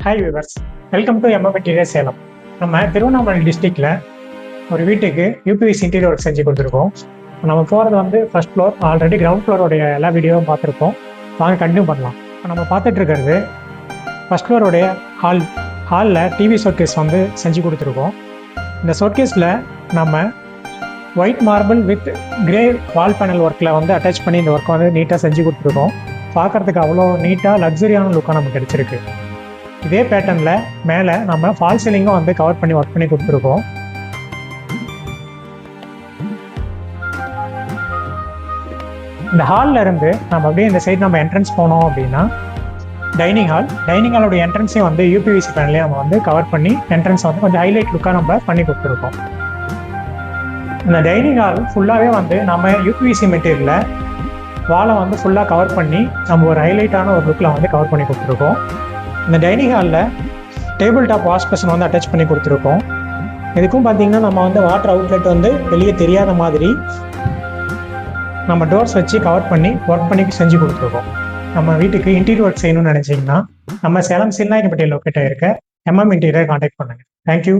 Hi viewers, welcome to MM interior Salem. நம்ம திருவண்ணாமலை டிஸ்ட்ரிக்ட்ல ஒரு வீட்டுக்கு யூபிவிசி இன்டீரியர் ஒர்க் செஞ்சு கொடுத்துருக்கோம். நம்ம போகிறது வந்து ஃபர்ஸ்ட் ஃப்ளோர். ஆல்ரெடி கிரவுண்ட் ஃப்ளோருடைய எல்லா வீடியோவும் பார்த்துருப்போம். வாங்க கண்டினியூ பண்ணலாம். இப்போ நம்ம பார்த்துட்டு இருக்கிறது ஃபர்ஸ்ட் ஃப்ளோருடைய ஹாலில் டிவி ஷோகேஸ் வந்து செஞ்சு கொடுத்துருக்கோம். இந்த ஷோகேஸில் நம்ம white marble with grey wall panel ஒர்க்கில் வந்து அட்டாச் பண்ணி இந்த ஒர்க்கை வந்து நீட்டாக செஞ்சு கொடுத்துருக்கோம். பார்க்குறதுக்கு அவ்வளோ நீட்டாக லக்ஸரியான லுக்காக நமக்கு கிடைச்சிருக்கு. இதே பேட்டர்னில் மேலே நம்ம ஃபால் சீலிங்கும் வந்து கவர் பண்ணி ஒர்க் பண்ணி கொடுத்துருக்கோம். இந்த ஹாலில் இருந்து நம்ம அப்படியே இந்த சைடு நம்ம என்ட்ரன்ஸ் போனோம் அப்படின்னா டைனிங் ஹாலோடைய என்ட்ரன்ஸையும் வந்து யூபிவிசி பேனல்லையும் நம்ம வந்து கவர் பண்ணி என்ட்ரன்ஸ் வந்து கொஞ்சம் ஹைலைட் லுக்காக நம்ம பண்ணி கொடுத்துருக்கோம். இந்த டைனிங் ஹால் ஃபுல்லாகவே வந்து நம்ம யூபிவிசி மெட்டீரியலில் வாலை வந்து ஃபுல்லாக கவர் பண்ணி நம்ம ஒரு ஹைலைட்டான ஒரு லுக்கில் வந்து கவர் பண்ணி கொடுத்துருக்கோம். இந்த டைனிங் ஹாலில் டேபிள் டாப் வாஷ் பேஷன் வந்து அட்டாச் பண்ணி கொடுத்துருக்கோம். இதுக்கும் பார்த்தீங்கன்னா நம்ம வந்து வாட்டர் அவுட்லெட் வந்து வெளியே தெரியாத மாதிரி நம்ம டோர்ஸ் வச்சு கவர் பண்ணி ஒர்க் பண்ணி செஞ்சு கொடுத்துருக்கோம். நம்ம வீட்டுக்கு இன்டீரியர் ஒர்க் செய்யணும்னு நினச்சிங்கன்னா நம்ம சேலம் சில்நாயக்கப்பட்டியில் லொக்கேட் ஆகிருக்க எம்எம் இன்டீரியர் கான்டாக்ட் பண்ணுங்கள். தேங்க்யூ.